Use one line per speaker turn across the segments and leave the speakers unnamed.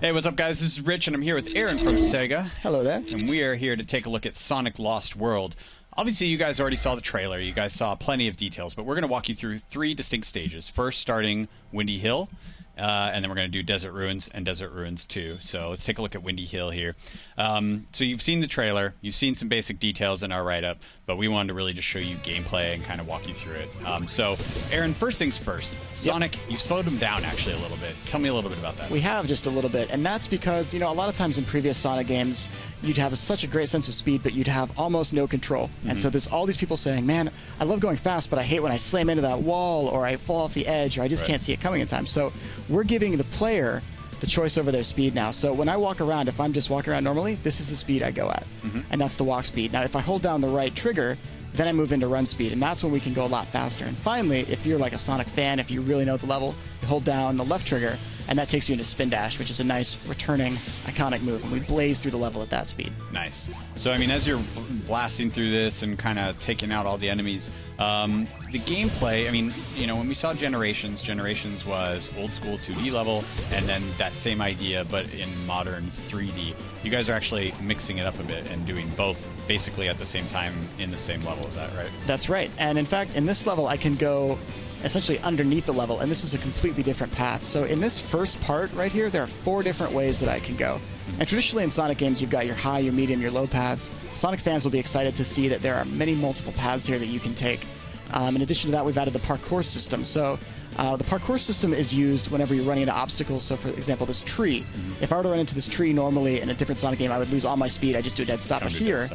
Hey, what's up, guys? This is Rich, and I'm here with Aaron from SEGA.
Hello there.
And we are here to take a look at Sonic Lost World. Obviously, you guys already saw the trailer. You guys saw plenty of details, but we're going to walk you through 3 distinct stages. First, starting Windy Hill, and then we're going to do Desert Ruins and Desert Ruins 2. So let's take a look at Windy Hill here. So you've seen the trailer. You've seen some basic details in our write-up, but we wanted to really just show you gameplay and kind of walk you through it. So, Aaron, first things first. Sonic, you've slowed him down, actually, a little bit. Tell me a little bit about that.
We have just a little bit, and that's because, you know, a lot of times in previous Sonic games, you'd have such a great sense of speed, but you'd have almost no control. And so there's all these people saying, man, I love going fast, but I hate when I slam into that wall, or I fall off the edge, or I just can't see it coming in time. So we're giving the player the choice over their speed now. So when I walk around, if I'm just walking around normally, this is the speed I go at. And that's the walk speed. Now, if I hold down the right trigger, then I move into run speed, and that's when we can go a lot faster. And finally, if you're like a Sonic fan, if you really know the level, you hold down the left trigger, and that takes you into Spin Dash, which is a nice, returning, iconic move, and we blaze through the level at that speed.
Nice. So, I mean, as you're blasting through this and kind of taking out all the enemies, the gameplay, I mean, you know, when we saw Generations was old school 2D level, and then that same idea, but in modern 3D. You guys are actually mixing it up a bit and doing both basically at the same time in the same level, is that right? That's
right. And in fact, in this level, I can go essentially underneath the level, and this is a completely different path. So in this first part right here, there are 4 different ways that I can go. And traditionally in Sonic games, you've got your high, your medium, your low paths. Sonic fans will be excited to see that there are many multiple paths here that you can take. In addition to that, we've added the parkour system. So the parkour system is used whenever you're running into obstacles. So for example, this tree. If I were to run into this tree normally in a different Sonic game, I would lose all my speed. I just do a dead stop. But here,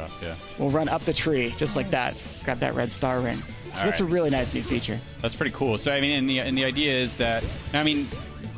we'll run up the tree just like that, grab that red star ring. So that's a really nice new feature.
That's pretty cool. So, I mean, and the idea is that, I mean,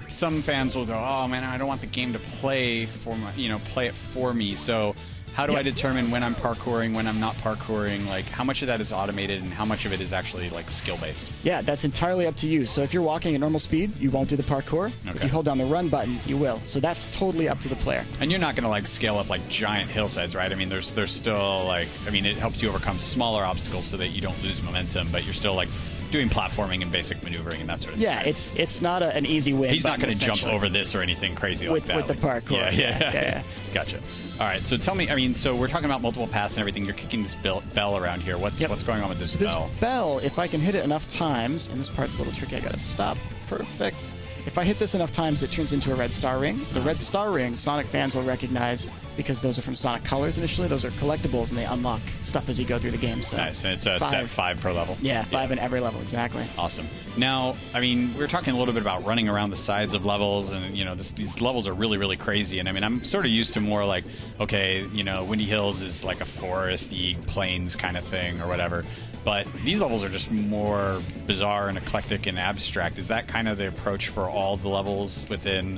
some fans will go, oh, man, I don't want the game to play for my, you know, play it for me. So how do I determine when I'm parkouring, when I'm not parkouring? Like, how much of that is automated and how much of it is actually, like, skill-based?
Yeah, that's entirely up to you. So if you're walking at normal speed, you won't do the parkour. Okay. If you hold down the run button, you will. So that's totally up to the player.
And you're not going to, like, scale up, like, giant hillsides, right? I mean, there's still, like, I mean, it helps you overcome smaller obstacles so that you don't lose momentum, but you're still, like, doing platforming and basic maneuvering and that sort of thing.
Yeah, it's not an easy win.
He's not going to jump over this or anything crazy like that.
With the parkour.
Yeah. Gotcha. All right, so tell me, I mean, so we're talking about multiple paths and everything. You're kicking this bell around here. What's going on with this bell?
This bell, if I can hit it enough times, and this part's a little tricky, I gotta stop. Perfect. If I hit this enough times, it turns into a red star ring. The red star ring, Sonic fans will recognize because those are from Sonic Colors initially. Those are collectibles, and they unlock stuff as you go through the game. So
nice, and it's a set 5 per level.
Yeah, 5 in every level, exactly.
Awesome. Now, I mean, we were talking a little bit about running around the sides of levels, and, you know, these levels are really, really crazy. And, I mean, I'm sort of used to more like, okay, you know, Windy Hills is like a foresty plains kind of thing or whatever. But these levels are just more bizarre and eclectic and abstract. Is that kind of the approach for all the levels within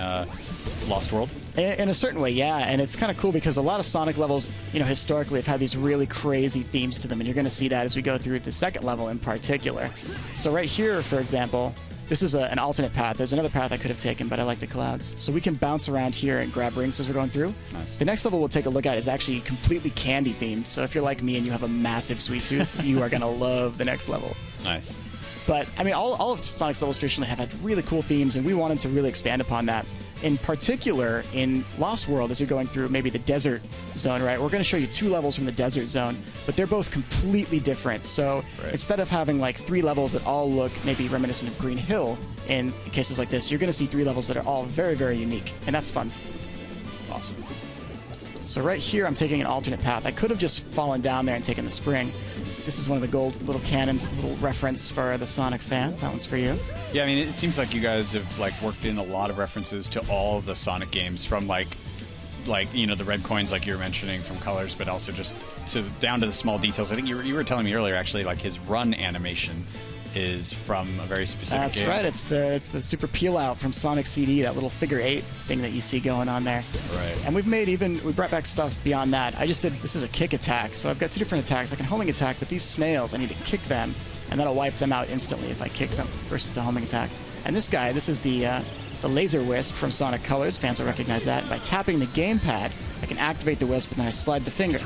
Lost World?
In a certain way, yeah. And it's kind of cool because a lot of Sonic levels, you know, historically have had these really crazy themes to them. And you're going to see that as we go through the second level in particular. So right here, for example, this is an alternate path. There's another path I could have taken, but I like the clouds. So we can bounce around here and grab rings as we're going through.
Nice.
The next level we'll take a look at is actually completely candy themed. So if you're like me and you have a massive sweet tooth, you are going to love the next level.
Nice.
But, I mean, all of Sonic's levels traditionally have had really cool themes, and we wanted to really expand upon that. In particular, in Lost World, as you're going through maybe the desert zone, right, we're going to show you 2 levels from the desert zone, but they're both completely different. So instead of having like 3 levels that all look maybe reminiscent of Green Hill in cases like this, you're going to see 3 levels that are all very, very unique, and that's fun.
Awesome.
So right here, I'm taking an alternate path. I could have just fallen down there and taken the spring. This is one of the gold little cannons, little reference for the Sonic fan. That one's for you.
Yeah, I mean, it seems like you guys have like worked in a lot of references to all of the Sonic games, from like you know, the red coins like you were mentioning from Colors, but also just down to the small details. I think you were telling me earlier actually, like his run animation is from a very specific game.
That's right. It's the super peel out from Sonic CD, that little figure 8 thing that you see going on there.
Right.
And we brought back stuff beyond that. This is a kick attack, so I've got 2 different attacks. I can homing attack, but these snails, I need to kick them, and that'll wipe them out instantly if I kick them versus the homing attack. And this guy, this is the laser wisp from Sonic Colors. Fans will recognize that. By tapping the gamepad, I can activate the wisp, and then I slide the finger.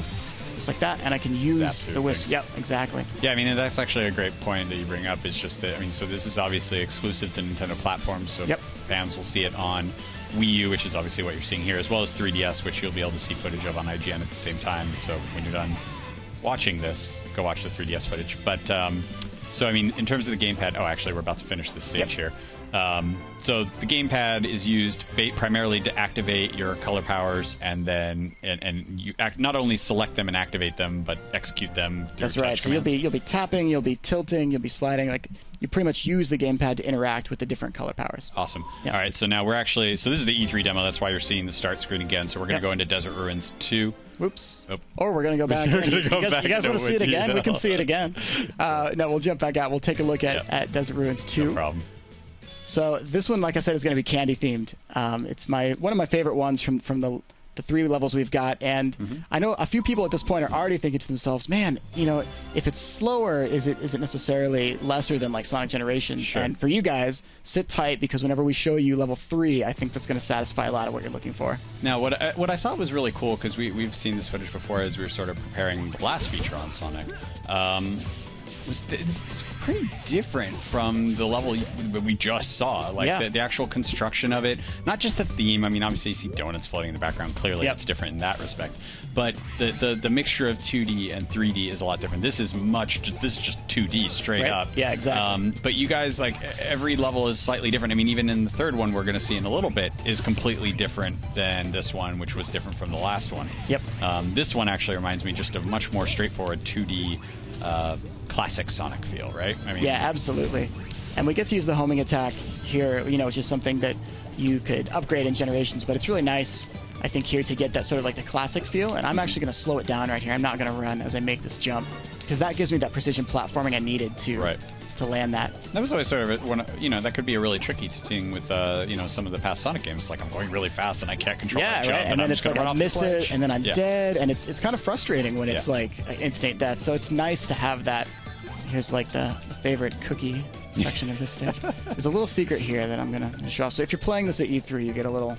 Just like that, and I can use the wisp. Yep, exactly.
Yeah, I mean, that's actually a great point that you bring up. It's just that, I mean, so this is obviously exclusive to Nintendo platforms, so fans will see it on Wii U, which is obviously what you're seeing here, as well as 3DS, which you'll be able to see footage of on IGN at the same time. So when you're done watching this, go watch the 3DS footage. But so I mean, in terms of the gamepad, oh, actually, we're about to finish this stage here. So the gamepad is used primarily to activate your color powers, and then and you not only select them and activate them, but execute them.
That's right. So you'll be tapping, you'll be tilting, you'll be sliding. Like you pretty much use the gamepad to interact with the different color powers.
Awesome. Yeah. All right. So now we're actually this is the E3 demo. That's why you're seeing the start screen again. So we're going to go into Desert Ruins 2.
Whoops.
Oh.
Or we're going to go back. You guys want to see it again? We can see it again. No, we'll jump back out. We'll take a look at Desert Ruins 2.
No problem.
So this one, like I said, is going to be candy themed. It's one of my favorite ones from the 3 levels we've got, and I know a few people at this point are already thinking to themselves, "Man, if it's slower, is it necessarily lesser than like Sonic Generations?"
Sure.
And for you guys, sit tight because whenever we show you level 3, I think that's going to satisfy a lot of what you're looking for.
Now, what I thought was really cool, because we've seen this footage before as we were sort of preparing the last feature on Sonic. It's pretty different from the level we just saw. Like the actual construction of it, not just the theme. I mean, obviously you see donuts floating in the background. Clearly, it's different in that respect. But the mixture of 2D and 3D is a lot different. This is just 2D straight up.
Yeah, exactly.
But you guys, like, every level is slightly different. I mean, even in the third one we're going to see in a little bit is completely different than this one, which was different from the last one.
Yep.
This one actually reminds me just of much more straightforward 2D. Classic Sonic feel, right? I mean,
yeah, absolutely. And we get to use the homing attack here, which is something that you could upgrade in Generations, but it's really nice, I think, here to get that sort of like the classic feel. And I'm actually going to slow it down right here. I'm not going to run as I make this jump, because that gives me that precision platforming I needed to land that.
That was always sort of that could be a really tricky thing with some of the past Sonic games. Like, I'm going really fast and I can't control my jump,
and then it's like I miss it and then I'm dead, and it's kind of frustrating when it's like instant death. So it's nice to have that. Here's like the favorite cookie section of this stage. There's a little secret here that I'm gonna show off. So if you're playing this at E3, you get a little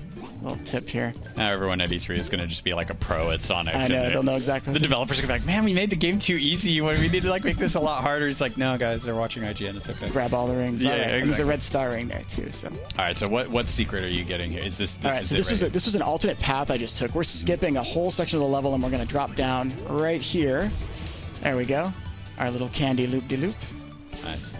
tip here.
Now everyone at E3 is gonna just be like a pro at Sonic.
I know, they'll know exactly.
The developers are gonna be like, "Man, we made the game too easy. We need to like make this a lot harder." It's like, "No, guys, they're watching IGN. It's okay."
Grab all the rings.
Yeah,
exactly.
exactly.
There's a red star ring there too. So.
All right. So what secret are you getting here? Is this?
All right. So this was an alternate path I just took. We're skipping a whole section of the level, and we're gonna drop down right here. There we go. Our little candy loop-de-loop.
Nice.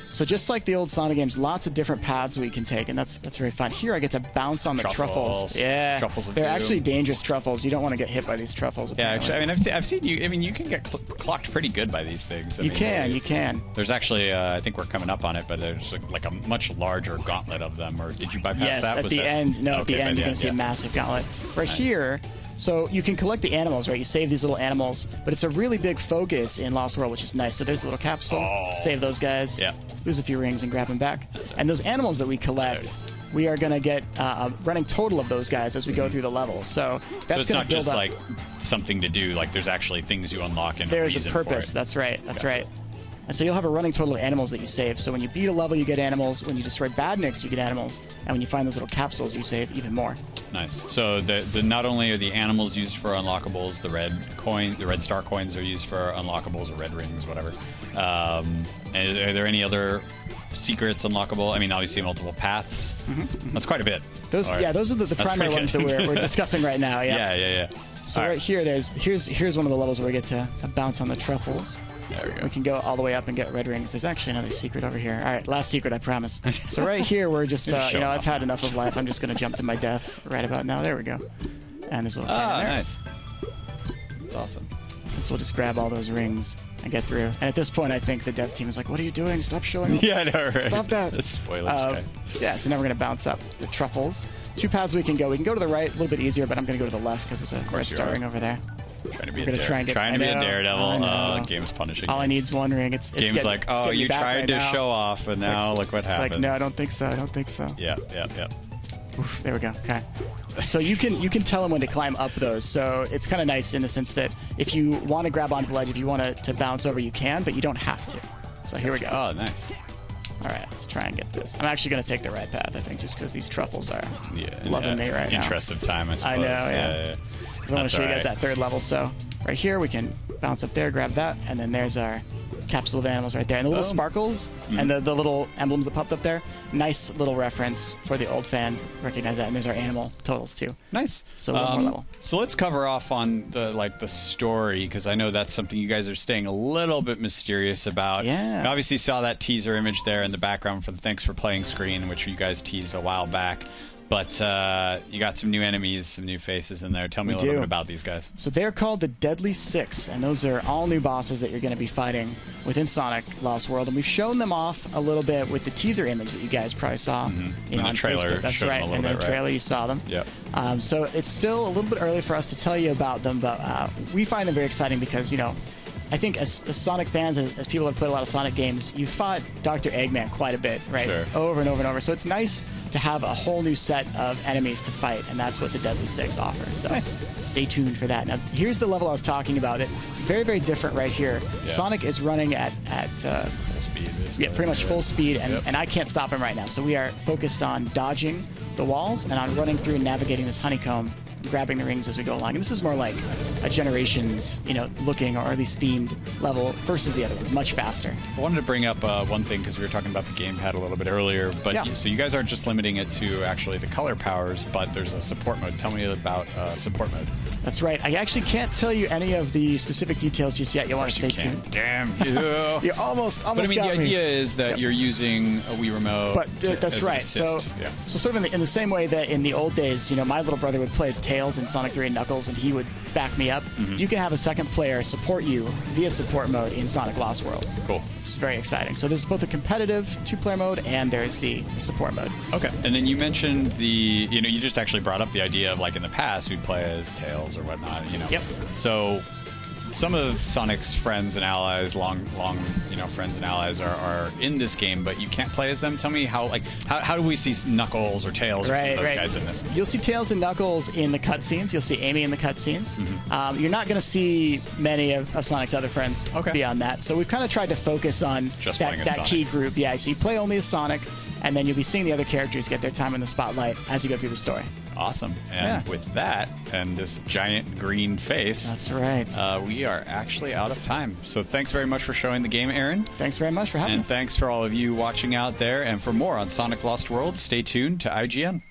So just like the old Sonic games, lots of different paths we can take, and that's very fun. Here I get to bounce on the truffles. Yeah,
truffles
they're actually dangerous truffles. You don't want to get hit by these truffles.
Yeah, actually, I mean, I've seen you. I mean, you can get clocked pretty good by these things.
You can.
There's actually, I think we're coming up on it, but there's like a much larger gauntlet of them. Or did you bypass that?
Yes, at the end. No, at the end you're going to see a massive gauntlet. Right here. So you can collect the animals, right? You save these little animals, but it's a really big focus in Lost World, which is nice. So there's a little capsule. Save those guys.
Yeah.
Lose a few rings and grab them back. And those animals that we collect, we are going to get a running total of those guys as we go through the level. So that's going to build up.
So it's not just like something to do. Like, there's actually things you unlock and
there's a purpose. That's right. That's right. And so you'll have a running total of animals that you save. So when you beat a level, you get animals. When you destroy badniks, you get animals. And when you find those little capsules, you save even more.
Nice. So the not only are the animals used for unlockables, the red star coins are used for unlockables or red rings, whatever. And are there any other secrets unlockable? I mean, obviously multiple paths. That's quite a bit.
Those are the primary ones that we're discussing right now.
Yeah.
So right here, here's one of the levels where we get to bounce on the truffles.
There we go.
We can go all the way up and get red rings. There's actually another secret over here. All right, last secret, I promise. So right here, we're just, I've had enough of life. I'm just going to jump to my death right about now. There we go. And there's a little cannon there.
Nice. That's awesome.
And so we'll just grab all those rings and get through. And at this point, I think the dev team is like, "What are you doing? Stop showing up."
Yeah, I know, right?
Stop that.
That's spoilers.
Yeah, so now we're going to bounce up the truffles. 2 paths we can go. We can go to the right, a little bit easier, but I'm going to go to the left because there's a red star ring over there.
Trying to be a daredevil. The game's punishing.
All I need is one ring.
Game's like, oh, you tried to show off, and now look what happens.
It's like, no, I don't think so.
Yeah.
Oof, there we go. Okay. So you can tell them when to climb up those. So it's kind of nice in the sense that if you want to grab onto the ledge, if you want to bounce over, you can, but you don't have to. So here we go.
Oh, nice.
All right, let's try and get this. I'm actually going to take the right path, I think, just because these truffles are loving me right now.
Interest of time, I suppose.
I know, yeah. I want to show you guys that third level. So right here, we can bounce up there, grab that, and then there's our capsule of animals right there. And the little sparkles and the little emblems that popped up there, nice little reference for the old fans. Recognize that. And there's our animal totals, too.
Nice.
So one more level.
So let's cover off on the story, because I know that's something you guys are staying a little bit mysterious about.
Yeah.
You obviously saw that teaser image there in the background for the Thanks for Playing screen, which you guys teased a while back. But you got some new enemies, some new faces in there. Tell me a little bit about these guys.
So they're called the Deadly Six, and those are all new bosses that you're going to be fighting within Sonic Lost World. And we've shown them off a little bit with the teaser image that you guys probably saw on
the trailer.
Facebook. That's right. And in the trailer you saw them.
Yep.
So it's still a little bit early for us to tell you about them, but we find them very exciting because, you know, I think as Sonic fans, as people that play a lot of Sonic games, you fought Dr. Eggman quite a bit, right?
Sure.
Over and over and over. So it's nice to have a whole new set of enemies to fight, and that's what the Deadly Six offers. So stay tuned for that. Now, here's the level I was talking about. It very, very different right here. Yeah. Sonic is running at
full speed.
Yeah, pretty much full speed, and I can't stop him right now. So we are focused on dodging the walls and on running through and navigating this honeycomb, grabbing the rings as we go along. And this is more like a Generations, you know, looking or at least themed level versus the other ones, much faster.
I wanted to bring up one thing because we were talking about the gamepad a little bit earlier, but so you guys aren't just limiting it to actually the color powers, but there's a support mode. Tell me about support mode.
That's right. I actually can't tell you any of the specific details just yet. You'll want to stay tuned.
Damn you.
You almost
But I mean, the idea is that you're using a Wii remote.
But that's right. So sort of in the same way that in the old days, you know, my little brother would play as Tails in Sonic 3 and Knuckles, and he would back me up. You can have a second player support you via support mode in Sonic Lost World.
Cool.
It's very exciting. So there's both a competitive two-player mode and there's the support mode.
Okay. And then you mentioned you just actually brought up the idea of, like, in the past we'd play as Tails or whatnot, you know.
Yep.
So some of Sonic's friends and allies, long friends and allies are in this game, but you can't play as them. Tell me how do we see Knuckles or Tails or some of those guys in this?
You'll see Tails and Knuckles in the cutscenes. You'll see Amy in the cutscenes. You're not going to see many of Sonic's other friends beyond that. So we've kind of tried to focus on
just
that key group. Yeah, so you play only as Sonic, and then you'll be seeing the other characters get their time in the spotlight as you go through the story.
Awesome. And with that, and this giant green face...
That's right.
We are actually out of time. So thanks very much for showing the game, Aaron.
Thanks very much for having us.
And thanks for all of you watching out there. And for more on Sonic Lost World, stay tuned to IGN.